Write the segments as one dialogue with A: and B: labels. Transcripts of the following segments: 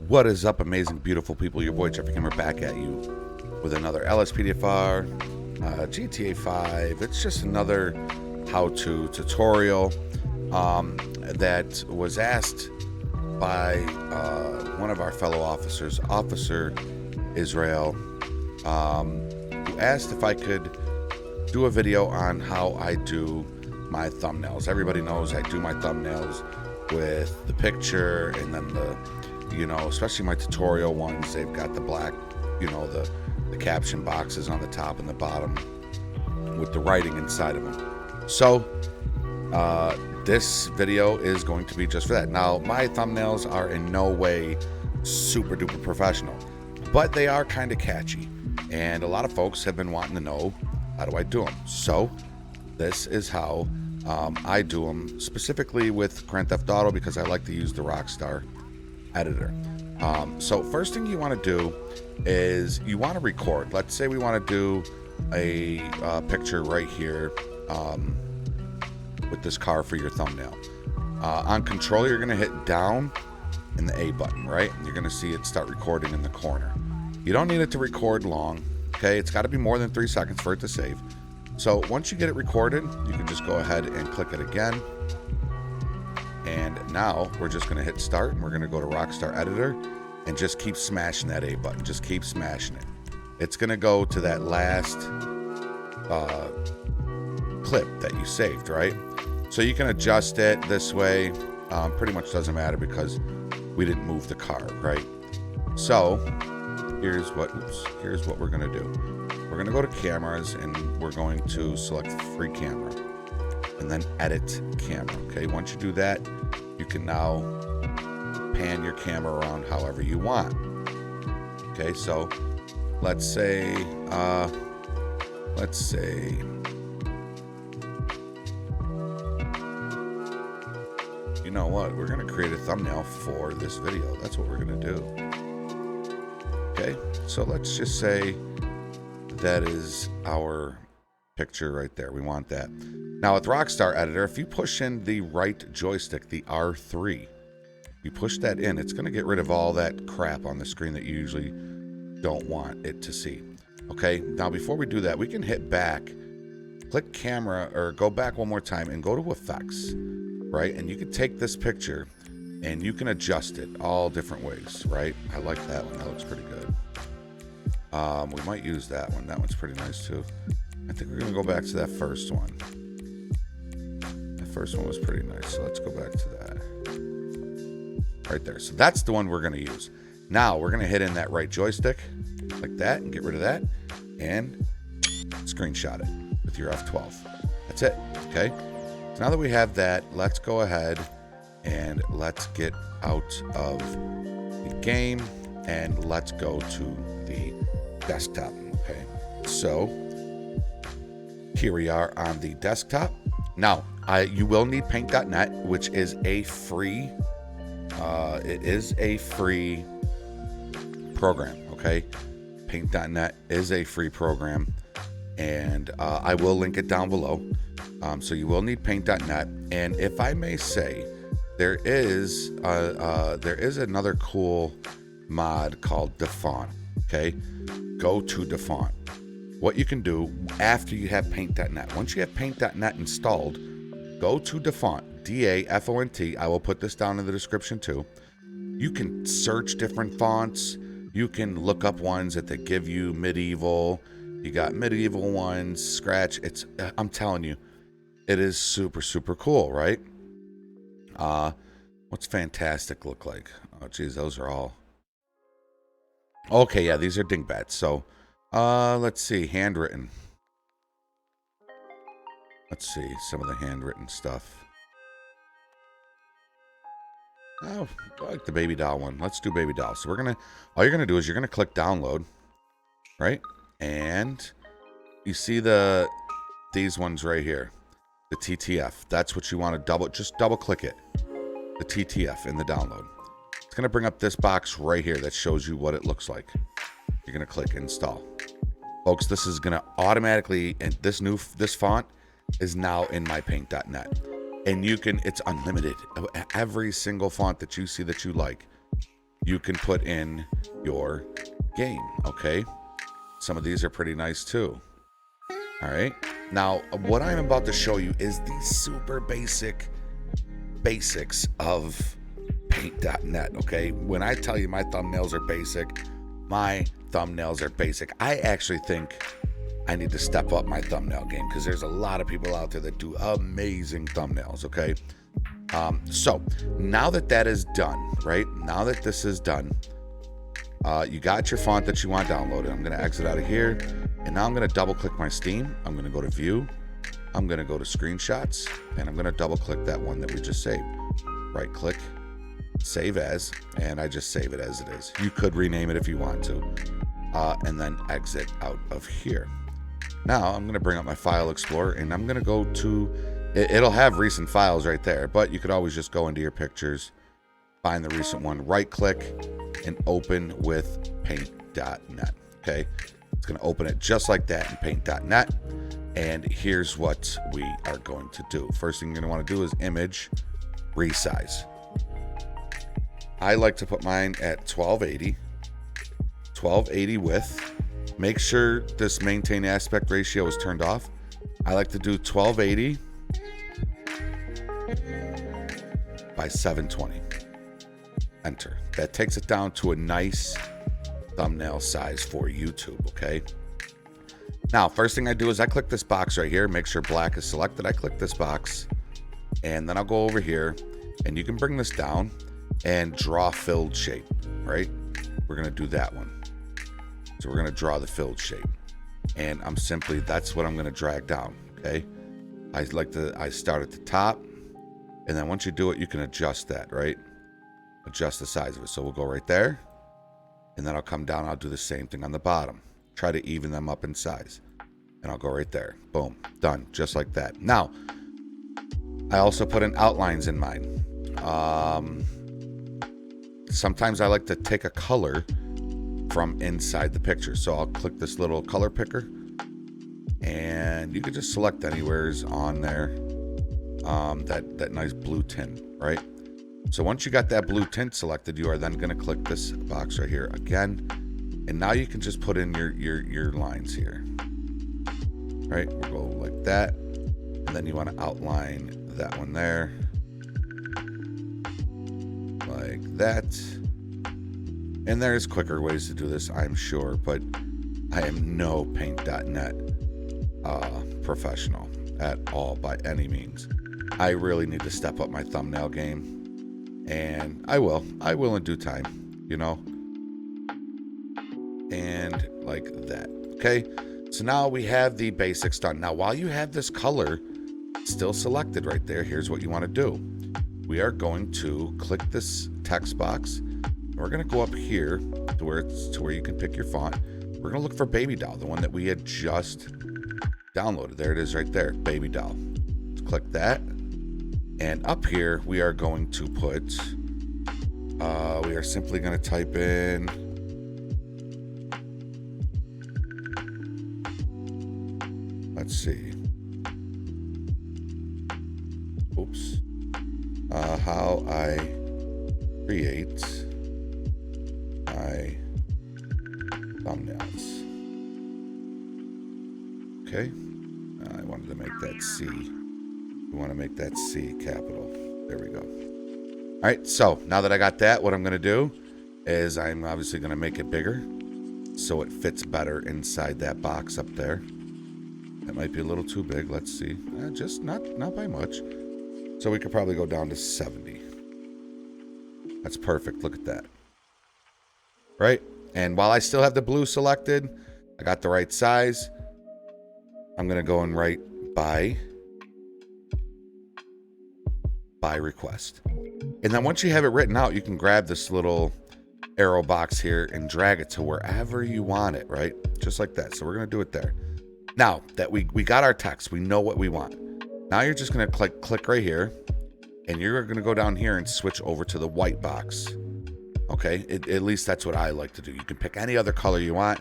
A: What is up, amazing, beautiful people? Your boy Jeffrey Kimmer back at you with another lspdfr, GTA 5. It's just another how-to tutorial that was asked by one of our fellow officers, Officer Israel, who asked if I could do a video on how I do my thumbnails. Everybody knows I do my thumbnails with the picture and then the, especially my tutorial ones, they've got the black, the caption boxes on the top and the bottom with the writing inside of them. So this video is going to be just for that. Now, my thumbnails are in no way super duper professional, but they are kind of catchy, and a lot of folks have been wanting to know, how do I do them? So this is how I do them, specifically with Grand Theft Auto, because I like to use the Rockstar editor. So first thing you want to do is you want to record. Let's say we want to do a picture right here with this car for your thumbnail. On controller, you're going to hit down and the A button, right? And you're going to see it start recording in the corner. You don't need it to record long, okay? It's got to be more than 3 seconds for it to save. So once you get it recorded, you can just go ahead and click it again. And now we're just going to hit start, and we're going to go to Rockstar Editor and just keep smashing that A button. Just keep smashing it. It's going to go to that last clip that you saved, right? So you can adjust it this way. Pretty much doesn't matter because we didn't move the car, right? So here's what we're going to do. We're going to go to cameras, and we're going to select free camera and then edit camera. Okay, once you do that, you can now pan your camera around however you want. Okay, so let's say you know what, we're going to create a thumbnail for this video. That's what we're going to do. Okay, so let's just say that is our picture right there. We want that. Now with Rockstar Editor, if you push in the right joystick, the R3, you push that in, it's going to get rid of all that crap on the screen that you usually don't want it to see. Okay, now before we do that, we can hit back, click camera, or go back one more time and go to effects, right? And you can take this picture and you can adjust it all different ways, right? I like that one. That looks pretty good. We might use that one. That one's pretty nice too. I think we're going to go back to that first one. That first one was pretty nice. So let's go back to that. Right there. So that's the one we're going to use. Now we're going to hit in that right joystick like that and get rid of that and screenshot it with your F12. That's it. Okay. So now that we have that, let's go ahead and let's get out of the game and let's go to the desktop. Okay. So here we are on the desktop. Now, you will need Paint.net, which is a free, it is a free program, okay? Paint.net is a free program, and I will link it down below. So you will need Paint.net, and if I may say, there is another cool mod called Defont, okay? Go to Defont. What you can do after you have Paint.net, once you have Paint.net installed, go to Defont, D-A-F-O-N-T. I will put this down in the description too. You can search different fonts. You can look up ones that they give you medieval. You got medieval ones, scratch. I'm telling you, it is super, super cool, right? What's fantastic look like? Oh, geez, those are all. Okay, yeah, these are dingbats. So, let's see, handwritten. Let's see some of the handwritten stuff. Oh, I like the baby doll one. Let's do baby doll. So all you're gonna do is you're gonna click download, right? And you see these ones right here, the TTF. That's what you want to just double click it, the TTF in the download. It's gonna bring up this box right here that shows you what it looks like. You're gonna click install. Folks, this is gonna automatically, and this font is now in my Paint.net. And it's unlimited. Every single font that you see that you like, you can put in your game. Okay, some of these are pretty nice too. All right, now what I'm about to show you is the super basics of Paint.net. Okay, when I tell you my thumbnails are basic, my thumbnails are basic. I actually think I need to step up my thumbnail game because there's a lot of people out there that do amazing thumbnails. Okay, so now that is done, right? Now that this is done, you got your font that you want downloaded. I'm going to exit out of here, and now I'm going to double click my Steam. I'm going to go to View. I'm going to go to Screenshots, and I'm going to double click that one that we just saved. Right click, Save As, and I just save it as it is. You could rename it if you want to, and then exit out of here. Now I'm going to bring up my File Explorer, and I'm going to go to, it'll have recent files right there, but you could always just go into your pictures, find the recent one, right click, and open with Paint.net. Okay, it's going to open it just like that in Paint.net. And here's what we are going to do. First thing you're going to want to do is image resize. I like to put mine at 1280 width. Make sure this maintain aspect ratio is turned off. I like to do 1280 by 720. Enter. That takes it down to a nice thumbnail size for YouTube. Okay. Now, first thing I do is I click this box right here, make sure black is selected. I click this box, and then I'll go over here, and you can bring this down and draw filled shape, right? We're going to do that one. So we're going to draw the filled shape, and that's what I'm going to drag down. Okay. I start at the top, and then once you do it, you can adjust that, right? Adjust the size of it. So we'll go right there, and then I'll come down. I'll do the same thing on the bottom. Try to even them up in size, and I'll go right there. Boom, done, just like that. Now, I also put in outlines in mine. Sometimes I like to take a color from inside the picture, so I'll click this little color picker, and you can just select anywhere's on there. That nice blue tint, right? So once you got that blue tint selected, you are then going to click this box right here again. And now you can just put in your lines here. Right, we'll go like that. And then you want to outline that one there. Like that. And there's quicker ways to do this, I'm sure, but I am no Paint.net professional at all by any means. I really need to step up my thumbnail game. And I will in due time, you know. And like that. Okay, so now we have the basics done. Now, while you have this color still selected right there, here's what you want to do. We are going to click this text box, and we're going to go up here to where you can pick your font. We're going to look for Baby Doll, the one that we had just downloaded. There it is right there, Baby Doll. Let's click that, and up here we are going to put we are simply going to type in let's see. Oops. How I create my thumbnails. Okay. I wanted to make that C. We want to make that C capital. There we go. All right. So now that I got that, what I'm going to do is I'm obviously going to make it bigger so it fits better inside that box up there. That might be a little too big. Let's see. Just not by much. So we could probably go down to 70. That's perfect. Look at that. Right? And while I still have the blue selected, I got the right size. I'm going to go and write by request. And then once you have it written out, you can grab this little arrow box here and drag it to wherever you want it, right? Just like that. So we're going to do it there. Now that we got our text, we know what we want. Now you're just going to click right here, and you're going to go down here and switch over to the white box. Okay, at least that's what I like to do. You can pick any other color you want.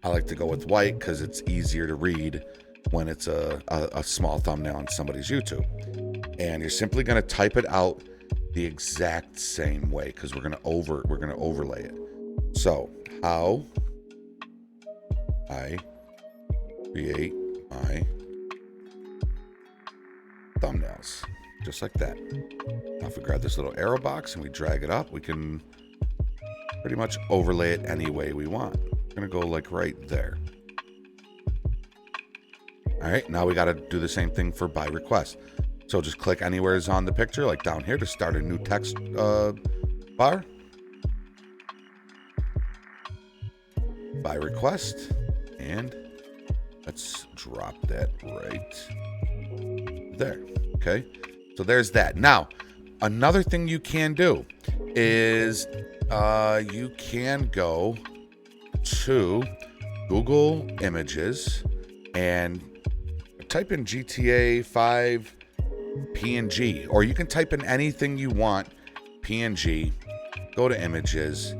A: I like to go with white because it's easier to read when it's a small thumbnail on somebody's YouTube. And you're simply going to type it out the exact same way because we're gonna overlay it. So how I create my thumbnails, just like that. Now if we grab this little arrow box and we drag it up, we can pretty much overlay it any way we want. We're gonna go like right there. All right, now we got to do the same thing for by request. So just click anywhere is on the picture, like down here, to start a new text bar. By request, and let's drop that right there. Okay, so there's that. Now, another thing you can do is you can go to Google Images and type in GTA 5 PNG, or you can type in anything you want, PNG, go to images,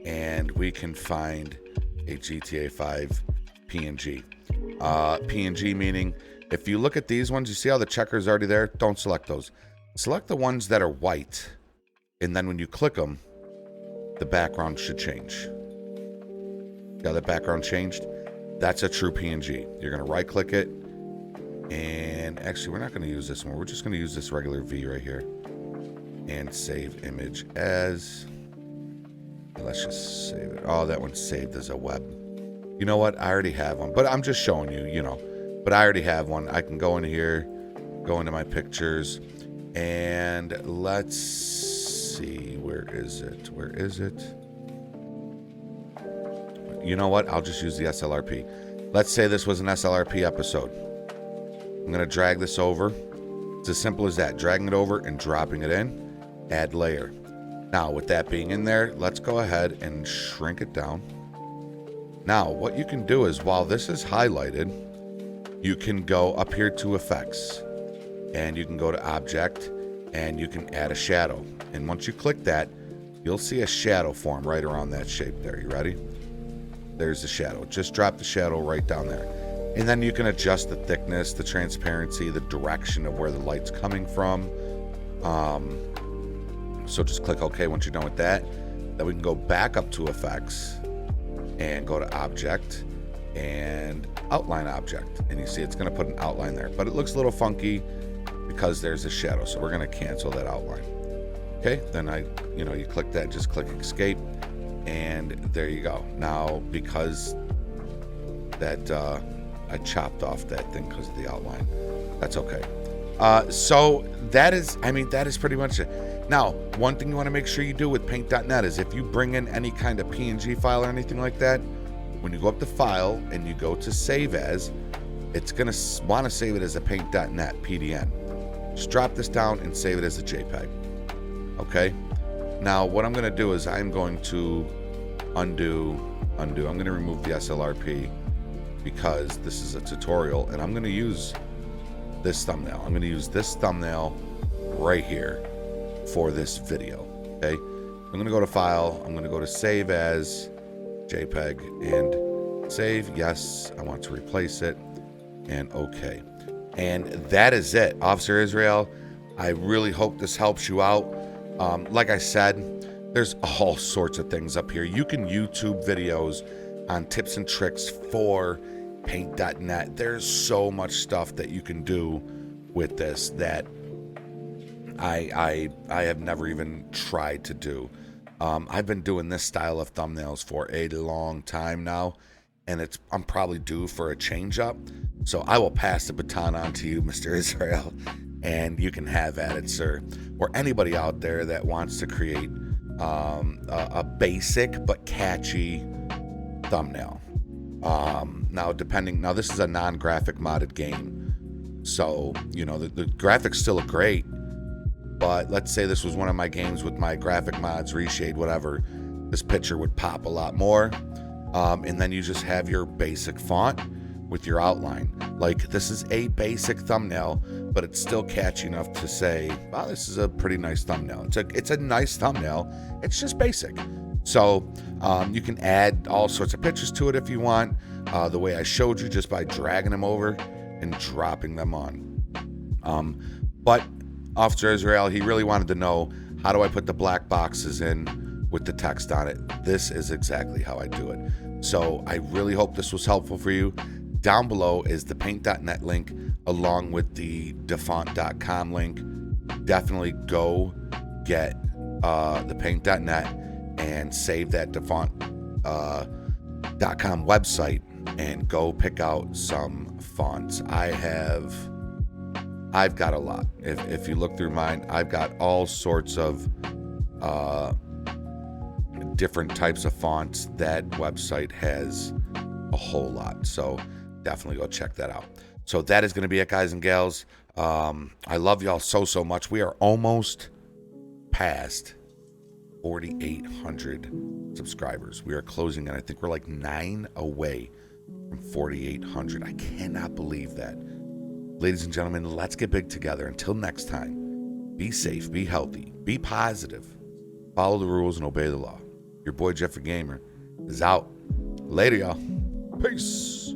A: and we can find a GTA 5 PNG. PNG meaning, if you look at these ones, you see how the checker is already there? Don't select those. Select the ones that are white, and then when you click them, the background should change. Got that background changed? That's a true PNG. You're going to right click it, and actually we're not going to use this one. We're just going to use this regular V right here and save image as. Let's just save it. Oh, that one's saved as a web. You know what? I already have one, but I'm just showing you, you know, but I already have one. I can go in here, go into my pictures, and let's see, where is it? Where is it? You know what? I'll just use the SLRP. Let's say this was an SLRP episode. I'm going to drag this over. It's as simple as that. Dragging it over and dropping it in. Add layer. Now, with that being in there, let's go ahead and shrink it down. Now, what you can do is, while this is highlighted, you can go up here to Effects. And you can go to Object, and you can add a shadow. And once you click that, you'll see a shadow form right around that shape there. You ready? There's the shadow. Just drop the shadow right down there. And then you can adjust the thickness, the transparency, the direction of where the light's coming from. So just click OK once you're done with that. Then we can go back up to Effects and go to Object and Outline Object. And you see it's going to put an outline there. But it looks a little funky because there's a shadow. So we're going to cancel that outline. Okay, then you click that, just click Escape. And there you go. Now, because that I chopped off that thing because of the outline. That's okay. So that is pretty much it. Now, one thing you want to make sure you do with Paint.net is if you bring in any kind of PNG file or anything like that, when you go up to File and you go to Save As, it's going to want to save it as a Paint.net PDN. Just drop this down and save it as a JPEG. Okay? Now, what I'm going to do is I'm going to undo. I'm going to remove the SLRP because this is a tutorial, and I'm going to use this thumbnail. I'm going to use this thumbnail right here for this video. Okay? I'm going to go to File. I'm going to go to Save As, JPEG, and Save. Yes, I want to replace it, and OK. And that is it. Officer Israel, I really hope this helps you out. Like I said, there's all sorts of things up here. You can YouTube videos on tips and tricks for Paint.net. There's so much stuff that you can do with this that I have never even tried to do. I've been doing this style of thumbnails for a long time now, and I'm probably due for a change up. So I will pass the baton on to you, Mr. Israel, and you can have at it, sir. Or anybody out there that wants to create a basic but catchy thumbnail. Now this is a non-graphic modded game, so the graphics still look great. But let's say this was one of my games with my graphic mods, reshade, whatever. This picture would pop a lot more, and then you just have your basic font with your outline. Like, this is a basic thumbnail, but it's still catchy enough to say, wow, this is a pretty nice thumbnail. It's a nice thumbnail. It's just basic. So you can add all sorts of pictures to it if you want, the way I showed you, just by dragging them over and dropping them on. But Officer Israel, he really wanted to know How do I put the black boxes in with the text on it? This is exactly how I do it. So I really hope this was helpful for you. Down below is the paint.net link along with the dafont.com link. Definitely go get the paint.net and save that dafont.com website and go pick out some fonts. I've got a lot. If you look through mine, I've got all sorts of different types of fonts. That website has a whole lot. So definitely go check that out. So that is going to be it, guys and gals. I love y'all so much. We are almost past 4,800 subscribers. We are closing, and I think we're like 9 away from 4,800. I cannot believe that. Ladies and gentlemen, let's get big together. Until next time, be safe, be healthy, be positive, follow the rules, and obey the law. Your boy Jeffrey Gamer is out. Later, y'all. Peace.